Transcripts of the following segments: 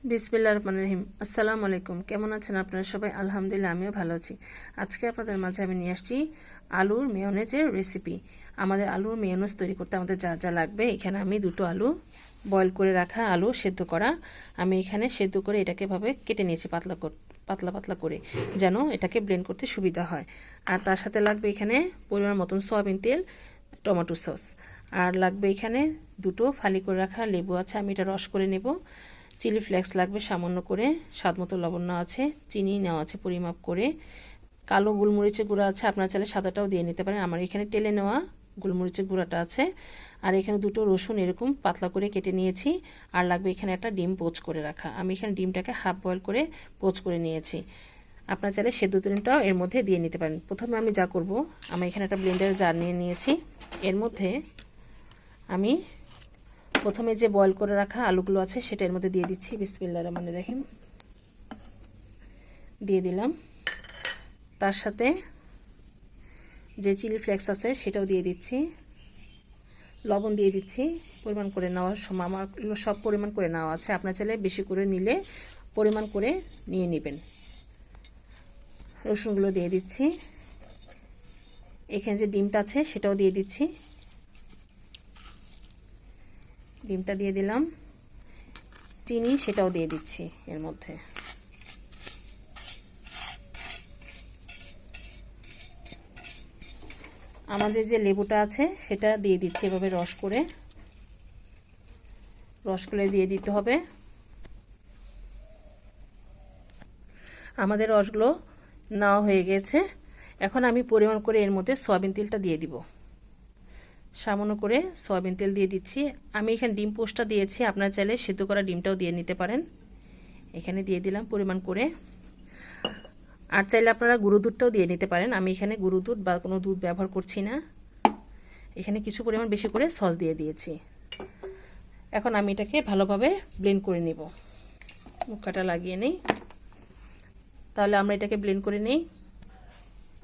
বিসমিল্লাহির রহমানির রহিম। আসসালামু আলাইকুম। কেমন আছেন আপনারা সবাই? আলহামদুলিল্লাহ, আমিও ভালো আছি। আজকে আপনাদের মাঝে আমি নিয়ে আসছি আলুর মেয়োনেজের রেসিপি। আমাদের আলুর মেয়োনেজ তৈরি করতে আমাদের যা যা লাগবে, এখানে আমি দুটো আলু বয়েল করে রাখা, আলু সেদ্ধ করা, আমি এখানে সেদ্ধ করে এটাকে ভাবে কেটে নিয়েছি পাতলা পাতলা করে, যেন এটাকে ব্লেন্ড করতে সুবিধা হয়। আর তার সাথে লাগবে এখানে পরিমাণ মতন সয়াবিন তেল, টমেটো সস, আর লাগবে এখানে দুটো ফালি করে রাখা লেবু আছে, আমি এটা রস করে নেব। চিলি ফ্লেক্স লাগবে সামান্য করে, স্বাদ মতো লবণ নেওয়া আছে, চিনি নেওয়া আছে পরিমাপ করে, কালো গোলমরিচের গুঁড়া আছে, আপনারা চাইলে সাদাটাও দিয়ে নিতে পারেন। আমার এখানে তেলে নেওয়া গোলমরিচের গুঁড়াটা আছে। আর এখানে দুটো রসুন এরকম পাতলা করে কেটে নিয়েছি। আর লাগবে এখানে একটা ডিম পোচ করে রাখা, আমি এখানে ডিমটাকে হাফ বয়েল করে পোচ করে নিয়েছি। আপনারা চাইলে সেদ্ধ ডিমটাও এর মধ্যে দিয়ে নিতে পারেন। প্রথমে আমি যা করব, আমি এখানে একটা ব্লেন্ডার জার নিয়ে নিয়েছি। এর মধ্যে আমি প্রথমে যে বয়েল করে রাখা আলুগুলো আছে সেটা এর মধ্যে দিয়ে দিচ্ছি। বিসমিল্লাহির রহমানির রহিম দিয়ে দিলাম। তার সাথে যে চিলি ফ্লেক্স আছে সেটাও দিয়ে দিচ্ছি, লবণ দিয়ে দিচ্ছি পরিমাণ করে নেওয়ার সময়। আমার সব পরিমাণ করে নেওয়া আছে, আপনার চাইলে বেশি করে নিলে পরিমাণ করে নিয়ে নেবেন। রসুনগুলো দিয়ে দিচ্ছি, এখানে যে ডিমটা আছে সেটাও দিয়ে দিচ্ছি, ডিমটা দিয়ে দিলাম। চিনি সেটাও দিয়ে দিচ্ছি এর মধ্যে। আমাদের যে লেবুটা আছে সেটা দিয়ে দিচ্ছি, এভাবে রস করে দিয়ে দিতে হবে। আমাদের রসগুলো নেওয়া হয়ে গেছে। এখন আমি পরিমাণ করে এর মধ্যে সয়াবিন তেলটা দিয়ে দিব, সামান্য করে সয়াবিন তেল দিয়ে দিচ্ছি। আমি এখানে ডিম পোস্টটা দিয়েছি, আপনারা চাইলে সিদ্ধ করা ডিমটাও দিয়ে নিতে পারেন। এখানে দিয়ে দিলাম পরিমাণ করে। আর চাইলে আপনারা গুঁড়ো দুধটাও দিয়ে নিতে পারেন, আমি এখানে গুঁড়ো দুধ বা কোনো দুধ ব্যবহার করছি না। এখানে কিছু পরিমাণ বেশি করে সস দিয়ে দিয়েছি। এখন আমি এটাকে ভালোভাবে ব্লেন্ড করে নিব, মুখটা লাগিয়ে নেই। তাহলে আমরা এটাকে ব্লেন্ড করে নেই।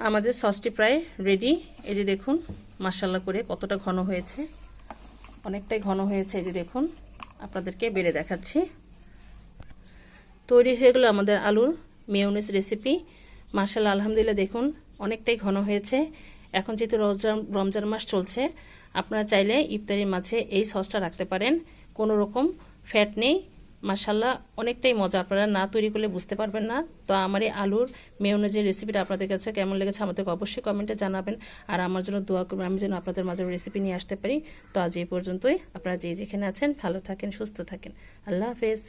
আমাদের সসটি প্রায় রেডি। এই যে দেখুন মাশাআল্লাহ করে কতটা ঘন হয়েছে, অনেকটাই ঘন হয়েছে। এই যে দেখুন, আপনাদেরকে বেড়ে দেখাচ্ছি। তৈরি হয়ে গেল আমাদের আলুর মেয়োনেজ রেসিপি। মাশাআল্লাহ আলহামদুলিল্লাহ, দেখুন অনেকটাই ঘন হয়েছে। এখন যেহেতু রমজান মাস চলছে, আপনারা চাইলে ইফতারির মাঝে এই সসটা রাখতে পারেন, কোনো রকম ফ্যাট নেই। মাশাআল্লাহ অনেকটাই মজা, আপনারা না তৈরি করলে বুঝতে পারবেন না। তো আমার এই আলুর মেয়োনেজের রেসিপিটা আপনাদের কাছে কেমন লেগেছে আমাদেরকে অবশ্যই কমেন্টে জানাবেন। আর আমার জন্য দোয়া করবেন, আমি যেন আপনাদের মাঝে রেসিপি নিয়ে আসতে পারি। তো আজ এই পর্যন্তই। আপনারা যেখানে আছেন ভালো থাকেন, সুস্থ থাকেন। আল্লাহ হাফেজ।